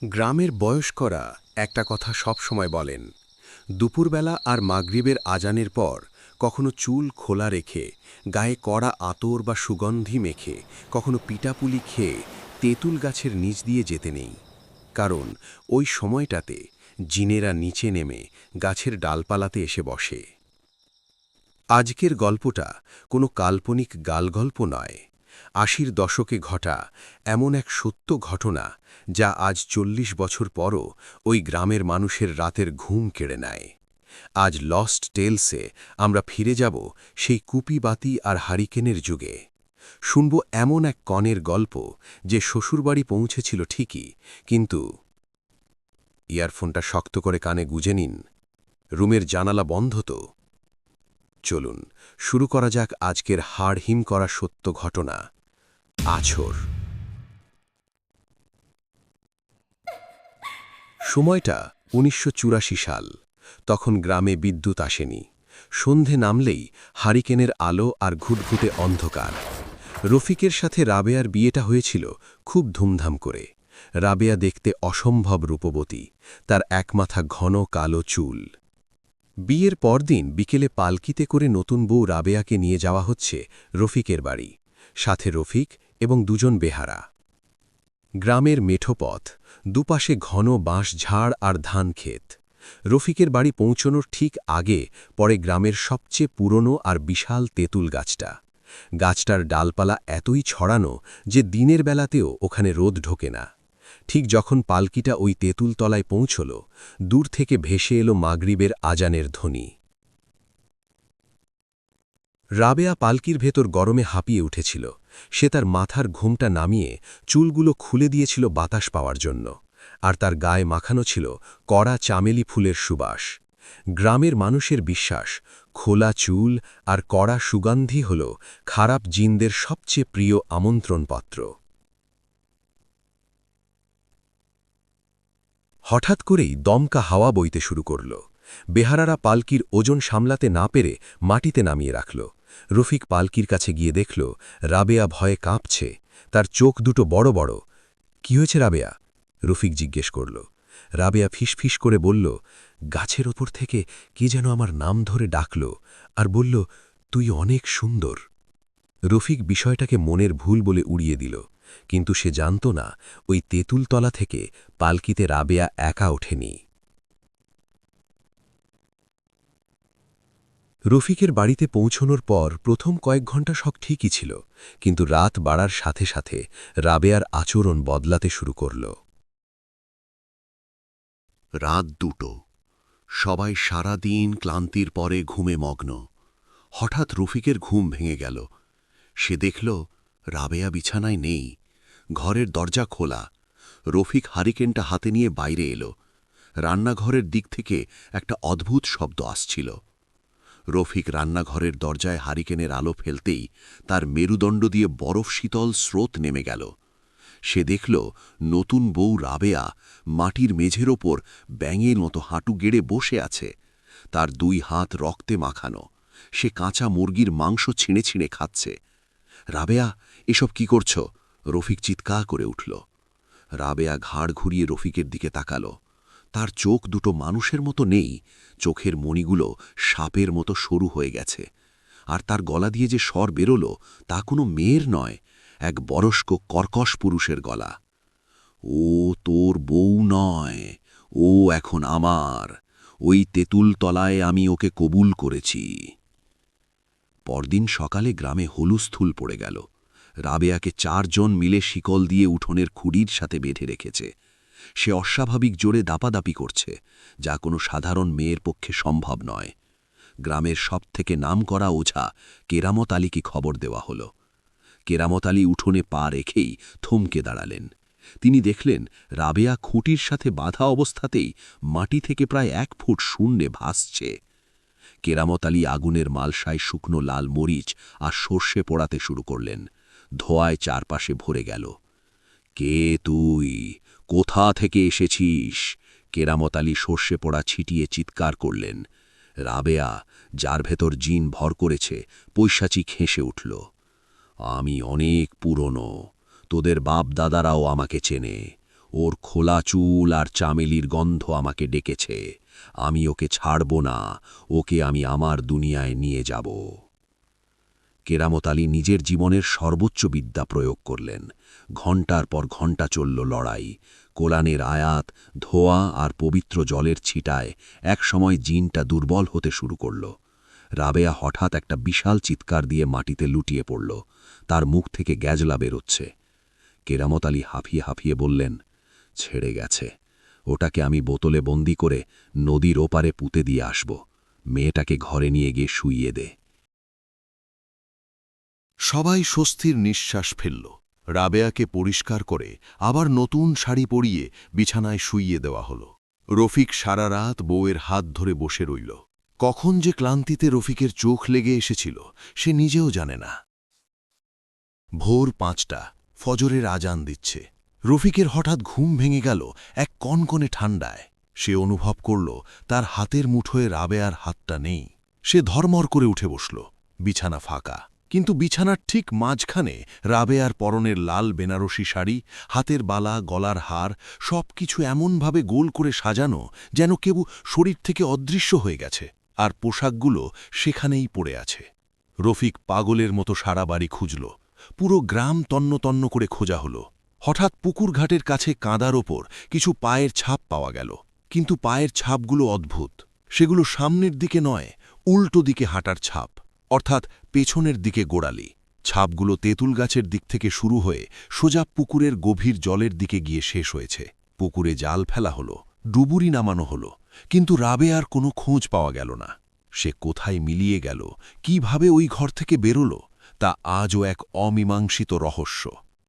গ্রামের বয়স্করা একটা কথা সব সময় বলেন, দুপুরবেলা আর মাগরিবের আজানের পর কখনো চুল খোলা রেখে গায়ে কড়া আতর বা সুগন্ধি মেখে কখনো পিঠাপুলি খেয়ে তেঁতুল গাছের নিচ দিয়ে যেতে নেই। কারণ ওই সময়টাতে জিনেরা নিচে নেমে গাছের ডালপালাতে এসে বসে। আজকের গল্পটা কোনো কাল্পনিক গালগল্প নয়, ৮০-র দশকে ঘটা এমন এক সত্য ঘটনা যা আজ ৪০ বছর পরও ওই গ্রামের মানুষের রাতের ঘুম কেড়ে নেয়। আজ লস্ট টেলসে আমরা ফিরে যাব সেই কুপিবাতি আর হারিকেনের যুগে। শুনব এমন এক কনের গল্প যে শ্বশুরবাড়ি পৌঁছেছিল ঠিকই, কিন্তু ইয়ারফোনটা শক্ত করে কানে গুজে নিন। রুমের জানালা বন্ধ তো? চলুন শুরু করা যাক আজকের হাড় হিম করা সত্য ঘটনা, আছর। সময়টা ১৯৮৪ সাল। তখন গ্রামে বিদ্যুৎ আসেনি। সন্ধে নামলেই হারিকেনের আলো আর ঘুটঘুটে অন্ধকার। রফিকের সাথে রাবেয়ার বিয়েটা হয়েছিল খুব ধুমধাম করে। রাবেয়া দেখতে অসম্ভব রূপবতী, তার একমাথা ঘন কালো চুল। বিয়ের পরদিন বিকেলে পালকিতে করে নতুন বউ রাবেয়াকে নিয়ে যাওয়া হচ্ছে রফিকের বাড়ি, সাথে রফিক এবং দুজন বেহারা। গ্রামের মেঠো পথ, দুপাশে ঘন বাঁশ ঝাড় আর ধান ক্ষেত। রফিকের বাড়ি পৌঁছনোর ঠিক আগে পরে গ্রামের সবচেয়ে পুরনো আর বিশাল তেঁতুল গাছটা। গাছটার ডালপালা এতই ছড়ানো যে দিনের বেলাতেও ওখানে রোদ ঢোকে না। ঠিক যখন পালকিটা ওই তেঁতুল তলায় পৌঁছল, দূর থেকে ভেসে এলো মাগরিবের আজানের ধ্বনি। রাবেয়া পালকির ভেতর গরমে হাঁপিয়ে উঠেছিল। সে তার মাথার ঘুমটা নামিয়ে চুলগুলো খুলে দিয়েছিল বাতাস পাওয়ার জন্য, আর তার গায়ে মাখানো ছিল কড়া চামেলি ফুলের সুবাস। গ্রামের মানুষের বিশ্বাস, খোলা চুল আর কড়া সুগন্ধি হল খারাপ জিনদের সবচেয়ে প্রিয় আমন্ত্রণপত্র। হঠাৎ করেই দমকা হাওয়া বইতে শুরু করল। বেহারারা পালকির ওজন সামলাতে না পেরে মাটিতে নামিয়ে রাখল। রফিক পালকির কাছে গিয়ে দেখল রাবেয়া ভয়ে কাঁপছে, তার চোখ দুটো বড় বড়। কি হয়েছে রাবেয়া? রফিক জিজ্ঞেস করল। রাবেয়া ফিসফিস করে বলল, গাছের ওপর থেকে কে যেন আমার নাম ধরে ডাকল আর বলল, তুই অনেক সুন্দর। রফিক বিষয়টাকে মনের ভুল বলে উড়িয়ে দিল, কিন্তু সে জানত না ওই তেঁতুলতলা থেকে পালকিতে রাবেয়া একা ওঠেনি। রফিকের বাড়িতে পৌঁছনোর পর প্রথম কয়েক ঘণ্টা সব ঠিকই ছিল, কিন্তু রাত বাড়ার সাথে সাথে রাবেয়ার আচরণ বদলাতে শুরু করল। রাত ২টো, সবাই সারা দিন ক্লান্তির পরে ঘুমে মগ্ন। হঠাৎ রফিকের ঘুম ভেঙে গেল। সে দেখল রাবেয়া বিছানায় নেই, ঘরের দরজা খোলা। রফিক হারিকেনটা হাতে নিয়ে বাইরে এলো। রান্নাঘরের দিক থেকে একটা অদ্ভুত শব্দ আসছিল। রফিক রান্নাঘরের দরজায় হারিকেনের আলো ফেলতেই তার মেরুদণ্ড দিয়ে বরফ শীতল স্রোত নেমে গেল। সে দেখল নতুন বউ রাবেয়া মাটির মেঝের ওপর ব্যাঙের মতো হাঁটু গেড়ে বসে আছে। তার ২ হাত রক্তে মাখানো। সে কাঁচা মুরগির মাংস ছিঁড়ে ছিঁড়ে খাচ্ছে। রাবেয়া, এসব কি করছ? রফিক চিৎকার করে উঠল। রাবেয়া ঘাড় ঘুরিয়ে রফিকের দিকে তাকাল। তার চোখ দুটো মানুষের মতো নেই, চোখের মণিগুলো সাপের মতো সরু হয়ে গেছে। আর তার গলা দিয়ে যে স্বর বেরোল তা কোনো মেয়ের নয়, এক বয়স্ক কর্কশ পুরুষের গলা। ও তোর বউ নয়, ও এখন আমার। ওই তেঁতুল তলায় আমি ওকে কবুল করেছি। পরদিন সকালে গ্রামে হুলস্থুল পড়ে গেল। রাবেয়াকে ৪ জন মিলে শিকল দিয়ে উঠোনের খুঁড়ির সাথে বেঁধে রেখেছে। সে অস্বাভাবিক জোরে দাপাদাপি করছে, যা কোনো সাধারণ মেয়ের পক্ষে সম্ভব নয়। গ্রামের সবথেকে নামকরা ওঝা কেরামত আলীকে খবর দেওয়া হল। কেরামত আলী উঠোনে পা রেখেই থমকে দাঁড়ালেন। তিনি দেখলেন রাবেয়া খুঁটির সাথে বাঁধা অবস্থাতেই মাটি থেকে প্রায় ১ ফুট শূন্যে ভাসছে। কেরামত আলী আগুনের মালসায় শুকনো লাল মরিচ আর সর্ষে পোড়াতে শুরু করলেন। ধোঁয়ায় চারপাশে ভরে গেল। কে তুই? কোথা থেকে এসেছিস? কেরামত আলী সর্ষে পোড়া ছিটিয়ে চিৎকার করলেন। রাবেয়া, যার ভেতর জিন ভর করেছে, পৈশাচিক হেসে উঠল। আমি অনেক পুরনো, তোদের বাপ দাদারাও আমাকে চেনে। ওর খোলা চুল আর চামেলির গন্ধ আমাকে ডেকেছে। আমি ওকে ছাড়ব না, ওকে আমি আমার দুনিয়ায় নিয়ে যাব। কেরামত আলী নিজের জীবনের সর্বোচ্চ বিদ্যা প্রয়োগ করলেন। ঘণ্টার পর ঘণ্টা চলল লড়াই। কোলানের আয়াত, ধোয়া আর পবিত্র জলের ছিটায় একসময় জিনটা দুর্বল হতে শুরু করল। রাবেয়া হঠাৎ একটা বিশাল চিৎকার দিয়ে মাটিতে লুটিয়ে পড়ল। তার মুখ থেকে গ্যাজলা বেরোচ্ছে। কেরামত আলী হাঁফিয়ে হাঁফিয়ে বললেন, ছেড়ে গেছে। ওটাকে আমি বোতলে বন্দি করে নদীর ওপারে পুঁতে দিয়ে আসব। মেয়েটাকে ঘরে নিয়ে গিয়ে শুইয়ে দে। সবাই স্বস্তির নিঃশ্বাস ফেলল। রাবেয়াকে পরিষ্কার করে আবার নতুন শাড়ি পরিয়ে বিছানায় শুইয়ে দেওয়া হল। রফিক সারা রাত বউয়ের হাত ধরে বসে রইল। কখন যে ক্লান্তিতে রফিকের চোখ লেগে এসেছিল সে নিজেও জানে না। ভোর ৫টা, ফজরের আজান দিচ্ছে। রফিকের হঠাৎ ঘুম ভেঙে গেল এক কনকনে ঠান্ডায়। সে অনুভব করল তার হাতের মুঠোয় রাবেয়ার হাতটা নেই। সে ধর্মর করে উঠে বসল। বিছানা ফাঁকা, কিন্তু বিছানার ঠিক মাঝখানে রাবেয়ার পরনের লাল বেনারসি শাড়ি, হাতের বালা, গলার হার সবকিছু এমনভাবে গোল করে সাজানো যেন কেউ শরীর থেকে অদৃশ্য হয়ে গেছে, আর পোশাকগুলো সেখানেই পড়ে আছে। রফিক পাগলের মতো সারা বাড়ি খুঁজল। পুরো গ্রাম তন্ন তন্ন করে খোঁজা হল। হঠাৎ পুকুর ঘাটের কাছে কাঁদার ওপর কিছু পায়ের ছাপ পাওয়া গেল। কিন্তু পায়ের ছাপগুলো অদ্ভুত। সেগুলো সামনের দিকে নয়, উল্টো দিকে হাঁটার ছাপ, অর্থাৎ পেছনের দিকে গোড়ালি। ছাপগুলো তেঁতুল গাছের দিক থেকে শুরু হয়ে সোজা পুকুরের গভীর জলের দিকে গিয়ে শেষ হয়েছে। পুকুরে জাল ফেলা হলো, ডুবুরি নামানো হলো, কিন্তু রাবেয়ার কোনো খোঁজ পাওয়া গেল না। সে কোথায় মিলিয়ে গেল, কিভাবে ওই ঘর থেকে বেরোল, তা আজও এক অমীমাংসিত রহস্য।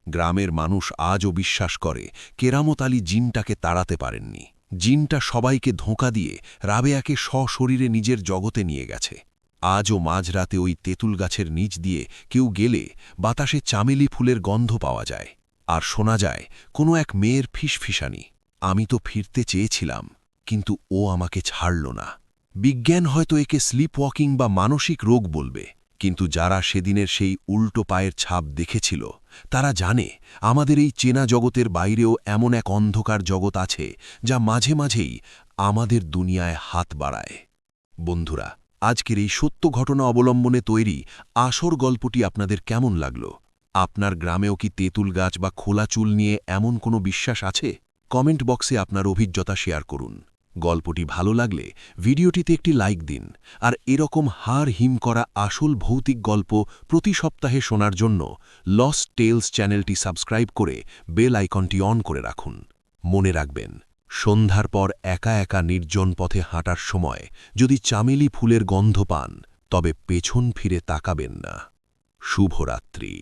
গ্রামের মানুষ আজও বিশ্বাস করে কেরামত আলী জিনটাকে তাড়াতে পারেননি। জিনটা সবাইকে ধোঁকা দিয়ে রাবেয়াকে সশরীরে নিজের জগতে নিয়ে গেছে। আজও মাঝরাতে ওই তেঁতুল গাছের নিচ দিয়ে কেউ গেলে বাতাসে চামেলি ফুলের গন্ধ পাওয়া যায়, আর শোনা যায় কোনো এক মেয়ের ফিসফিসানি, আমি তো ফিরতে চেয়েছিলাম, কিন্তু ও আমাকে ছাড়ল না। বিজ্ঞান হয়তো একে স্লিপ ওয়াকিং বা মানসিক রোগ বলবে, কিন্তু যারা সেদিনের সেই উল্টো পায়ের ছাপ দেখেছিল তারা জানে আমাদের এই চেনা জগতের বাইরেও এমন এক অন্ধকার জগৎ আছে যা মাঝে মাঝেই আমাদের দুনিয়ায় হাত বাড়ায়। বন্ধুরা, আজকের এই সত্য ঘটনা অবলম্বনে তৈরি আসর গল্পটি আপনাদের কেমন লাগল? আপনার গ্রামেও কি তেঁতুল গাছ বা খোলা চুল নিয়ে এমন কোনো বিশ্বাস আছে? কমেন্ট বক্সে আপনার অভিজ্ঞতা শেয়ার করুন। গল্পটি ভালো লাগলে ভিডিওটিতে একটি লাইক দিন, আর এরকম হাড় হিম করা আসল ভৌতিক গল্প প্রতি সপ্তাহে শোনার জন্য লস্ট টেলস চ্যানেলটি সাবস্ক্রাইব করে বেল আইকনটি অন করে রাখুন। মনে রাখবেন, সন্ধ্যার পর একা একা নির্জন পথে হাঁটার সময় যদি চামেলি ফুলের গন্ধ পান, তবে পেছন ফিরে তাকাবেন না। শুভরাত্রি।